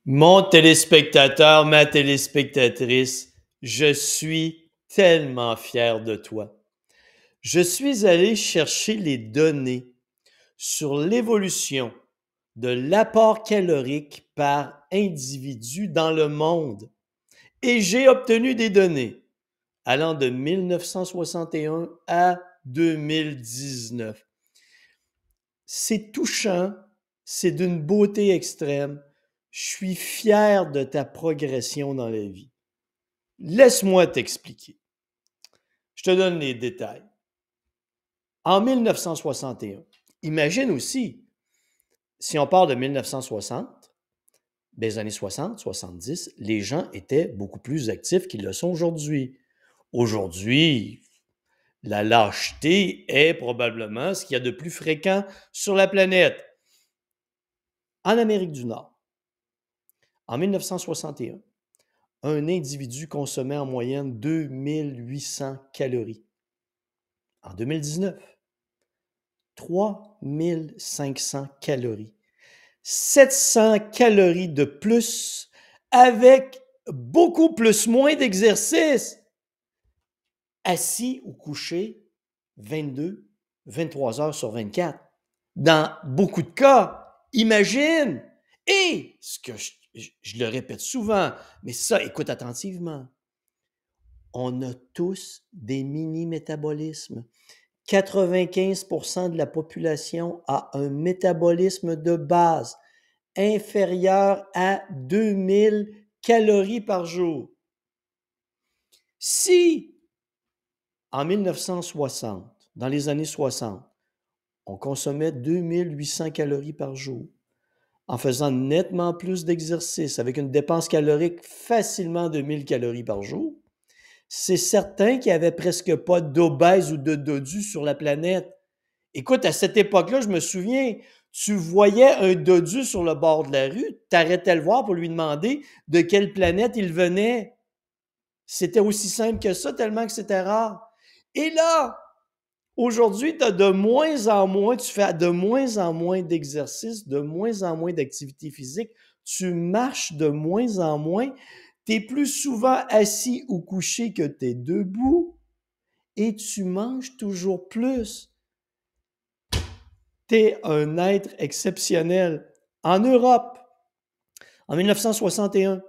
Mon téléspectateur, ma téléspectatrice, je suis tellement fier de toi. Je suis allé chercher les données sur l'évolution de l'apport calorique par individu dans le monde et j'ai obtenu des données allant de 1961 à 2019. C'est touchant, c'est d'une beauté extrême. Je suis fier de ta progression dans la vie. Laisse-moi t'expliquer. Je te donne les détails. En 1961, imagine aussi, si on part de 1960, des années 60, 70, les gens étaient beaucoup plus actifs qu'ils le sont aujourd'hui. Aujourd'hui, la lâcheté est probablement ce qu'il y a de plus fréquent sur la planète. En Amérique du Nord, en 1961, un individu consommait en moyenne 2800 calories. En 2019, 3500 calories. 700 calories de plus avec beaucoup plus moins d'exercice. Assis ou couché 22, 23 heures sur 24. Dans beaucoup de cas, imagine! Et ce que je le répète souvent, mais ça, écoute attentivement. On a tous des mini-métabolismes. 95% de la population a un métabolisme de base inférieur à 2000 calories par jour. Si, en 1960, dans les années 60, on consommait 2800 calories par jour, en faisant nettement plus d'exercice, avec une dépense calorique facilement de 1000 calories par jour, c'est certain qu'il n'y avait presque pas d'obèses ou de dodus sur la planète. Écoute, à cette époque-là, je me souviens, tu voyais un dodu sur le bord de la rue, tu arrêtais le voir pour lui demander de quelle planète il venait. C'était aussi simple que ça, tellement que c'était rare. Et là, aujourd'hui, tu as de moins en moins, tu fais de moins en moins d'exercices, de moins en moins d'activité physique, tu marches de moins en moins, tu es plus souvent assis ou couché que tu es debout et tu manges toujours plus. Tu es un être exceptionnel. En Europe, en 1961,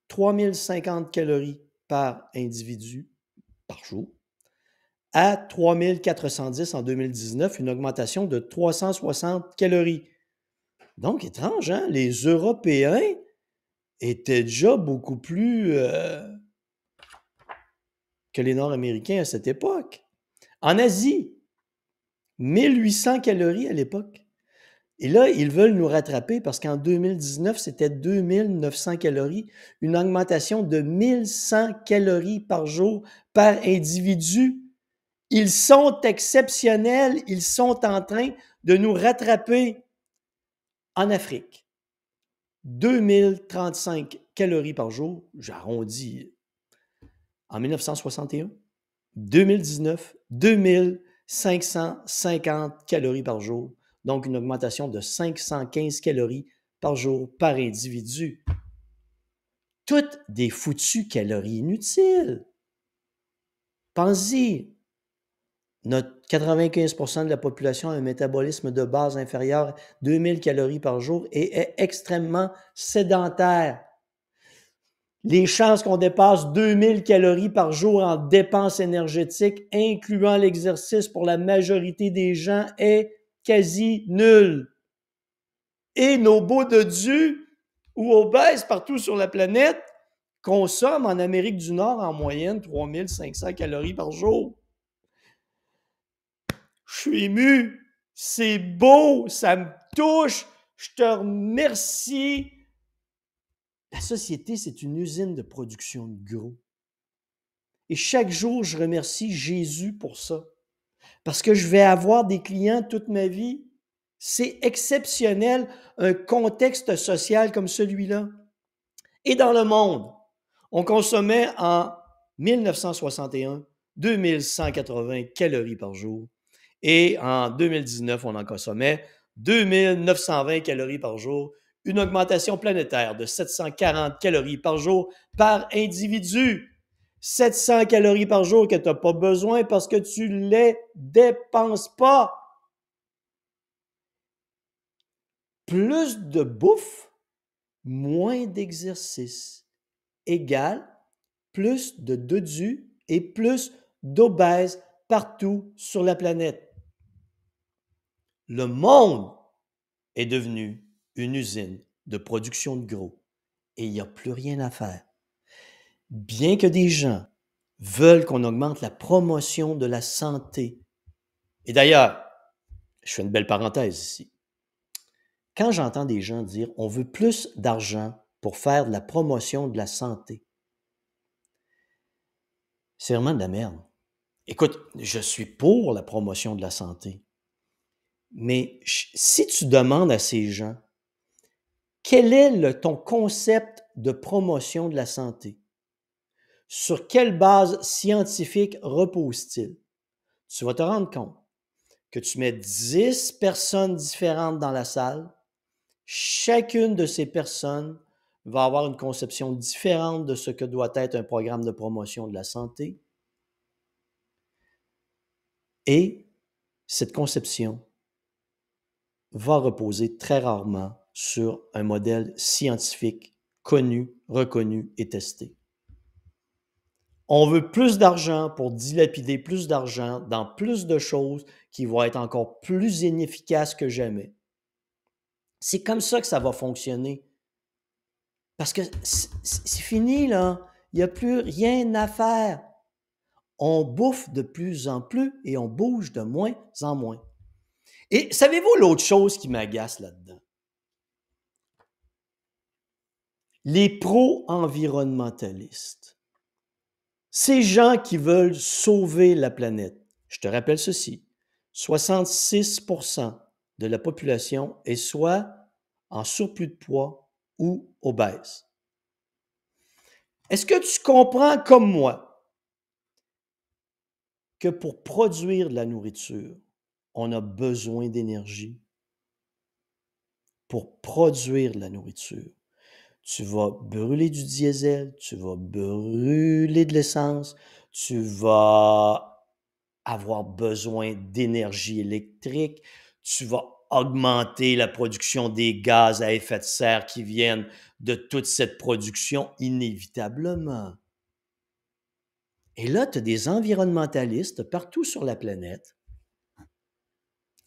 3050 calories par individu par jour, à 3410 en 2019, une augmentation de 360 calories. Donc, étrange, hein? Les Européens étaient déjà beaucoup plus que les Nord-Américains à cette époque. En Asie, 1800 calories à l'époque. Et là, ils veulent nous rattraper parce qu'en 2019, c'était 2900 calories, une augmentation de 1100 calories par jour par individu. Ils sont exceptionnels, ils sont en train de nous rattraper. En Afrique, 2035 calories par jour, j'arrondis, en 1961, 2019, 2550 calories par jour, donc une augmentation de 515 calories par jour par individu. Toutes des foutues calories inutiles. Pensez-y, notre 95% de la population a un métabolisme de base inférieur à 2000 calories par jour et est extrêmement sédentaire. Les chances qu'on dépasse 2000 calories par jour en dépenses énergétiques, incluant l'exercice pour la majorité des gens, est quasi nulle. Et nos beaux dodus ou obèses partout sur la planète consomment en Amérique du Nord en moyenne 3500 calories par jour. Je suis ému, c'est beau, ça me touche, je te remercie. La société, c'est une usine de production de gros. Et chaque jour, je remercie Jésus pour ça. Parce que je vais avoir des clients toute ma vie. C'est exceptionnel, un contexte social comme celui-là. Et dans le monde, on consommait en 1961 2180 calories par jour. Et en 2019, on en consommait 2920 calories par jour, une augmentation planétaire de 740 calories par jour par individu. 700 calories par jour que tu n'as pas besoin parce que tu ne les dépenses pas. Plus de bouffe, moins d'exercice, égale plus de dodus et plus d'obèses partout sur la planète. Le monde est devenu une usine de production de gros et il n'y a plus rien à faire. Bien que des gens veulent qu'on augmente la promotion de la santé, et d'ailleurs, je fais une belle parenthèse ici, quand j'entends des gens dire on veut plus d'argent pour faire de la promotion de la santé, c'est vraiment de la merde. Écoute, je suis pour la promotion de la santé, mais si tu demandes à ces gens quel est ton concept de promotion de la santé, sur quelle base scientifique repose-t-il? Tu vas te rendre compte que tu mets 10 personnes différentes dans la salle, chacune de ces personnes va avoir une conception différente de ce que doit être un programme de promotion de la santé. Et cette conception va reposer très rarement sur un modèle scientifique connu, reconnu et testé. On veut plus d'argent pour dilapider plus d'argent dans plus de choses qui vont être encore plus inefficaces que jamais. C'est comme ça que ça va fonctionner. Parce que c'est fini, là. Il n'y a plus rien à faire. On bouffe de plus en plus et on bouge de moins en moins. Et savez-vous l'autre chose qui m'agace là-dedans? Les pro-environnementalistes. Ces gens qui veulent sauver la planète. Je te rappelle ceci. 66% de la population est soit en surplus de poids ou obèse. Est-ce que tu comprends comme moi que pour produire de la nourriture, on a besoin d'énergie? Pour produire de la nourriture, tu vas brûler du diesel, tu vas brûler de l'essence, tu vas avoir besoin d'énergie électrique, tu vas augmenter la production des gaz à effet de serre qui viennent de toute cette production inévitablement. Et là, tu as des environnementalistes partout sur la planète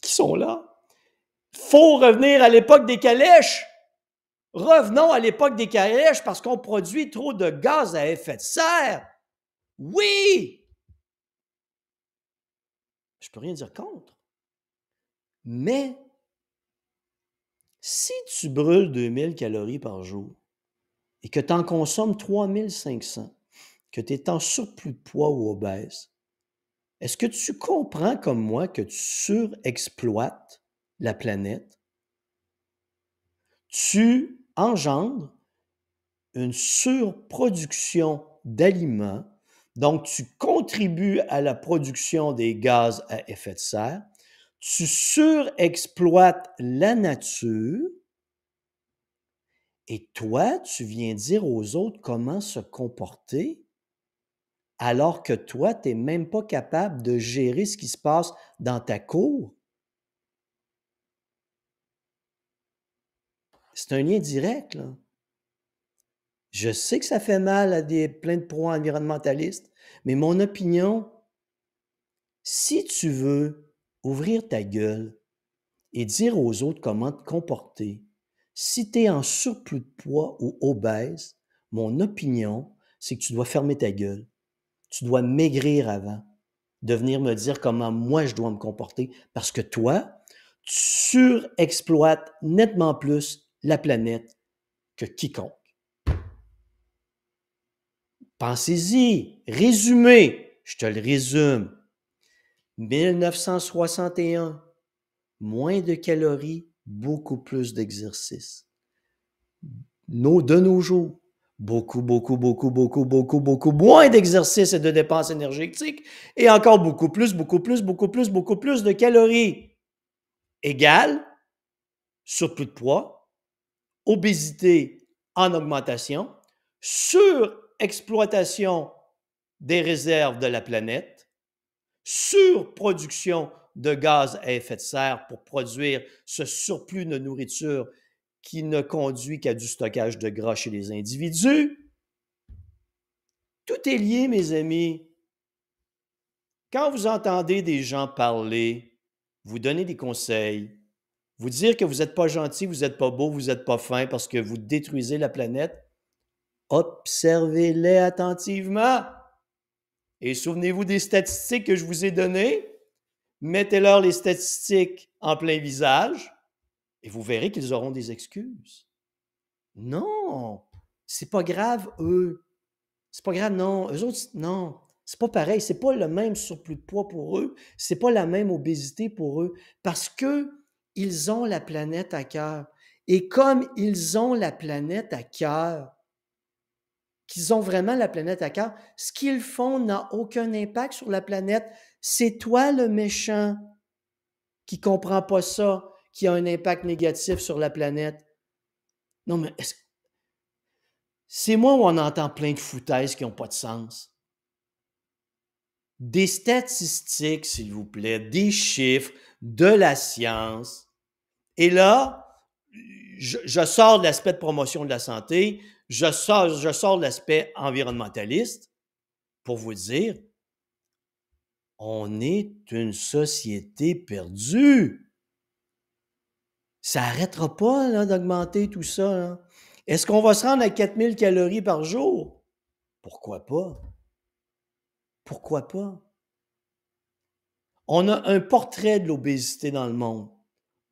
qui sont là. Faut revenir à l'époque des calèches. Revenons à l'époque des calèches parce qu'on produit trop de gaz à effet de serre. Oui! Je peux rien dire contre. Mais si tu brûles 2000 calories par jour et que tu en consommes 3500, que tu es en surplus de poids ou obèse, est-ce que tu comprends comme moi que tu surexploites la planète? Tu engendres une surproduction d'aliments, donc tu contribues à la production des gaz à effet de serre, tu surexploites la nature et toi, tu viens dire aux autres comment se comporter alors que toi, tu n'es même pas capable de gérer ce qui se passe dans ta cour. C'est un lien direct, là. Je sais que ça fait mal à plein de pro-environnementalistes, mais mon opinion, si tu veux ouvrir ta gueule et dire aux autres comment te comporter, si tu es en surplus de poids ou obèse, mon opinion, c'est que tu dois fermer ta gueule. Tu dois maigrir avant de venir me dire comment moi je dois me comporter parce que toi, tu surexploites nettement plus la planète que quiconque. Pensez-y, résumé, je te le résume. 1961, moins de calories, beaucoup plus d'exercice. De nos jours, beaucoup moins d'exercice et de dépenses énergétiques et encore beaucoup plus de calories. Égale surplus de poids, obésité en augmentation, surexploitation des réserves de la planète, surproduction de gaz à effet de serre pour produire ce surplus de nourriture qui ne conduit qu'à du stockage de gras chez les individus. Tout est lié, mes amis. Quand vous entendez des gens parler, vous donner des conseils, vous dire que vous n'êtes pas gentil, vous n'êtes pas beau, vous n'êtes pas fin parce que vous détruisez la planète, observez-les attentivement. Et souvenez-vous des statistiques que je vous ai données. Mettez-leur les statistiques en plein visage et vous verrez qu'ils auront des excuses. Non, c'est pas grave, eux. C'est pas grave, non. Eux autres, non. C'est pas pareil. C'est pas le même surplus de poids pour eux. C'est pas la même obésité pour eux. Parce que ils ont la planète à cœur. Et comme ils ont la planète à cœur, qu'ils ont vraiment la planète à cœur, ce qu'ils font n'a aucun impact sur la planète. C'est toi le méchant qui ne comprend pas ça, qui a un impact négatif sur la planète. Non, mais c'est moi où on entend plein de foutaises qui n'ont pas de sens. Des statistiques, s'il vous plaît, des chiffres, de la science. Et là, je sors de l'aspect de promotion de la santé, je sors de l'aspect environnementaliste pour vous dire, on est une société perdue. Ça n'arrêtera pas là, d'augmenter tout ça. Là. Est-ce qu'on va se rendre à 4000 calories par jour? Pourquoi pas? Pourquoi pas? On a un portrait de l'obésité dans le monde.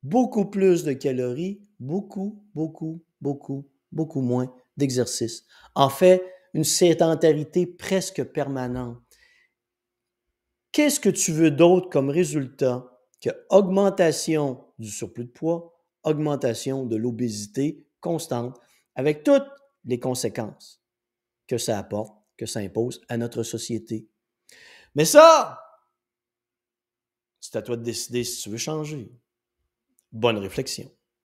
Beaucoup plus de calories, beaucoup moins d'exercice. En fait, une sédentarité presque permanente. Qu'est-ce que tu veux d'autre comme résultat que augmentation du surplus de poids, augmentation de l'obésité constante, avec toutes les conséquences que ça apporte, que ça impose à notre société? Mais ça, c'est à toi de décider si tu veux changer. Bonne réflexion.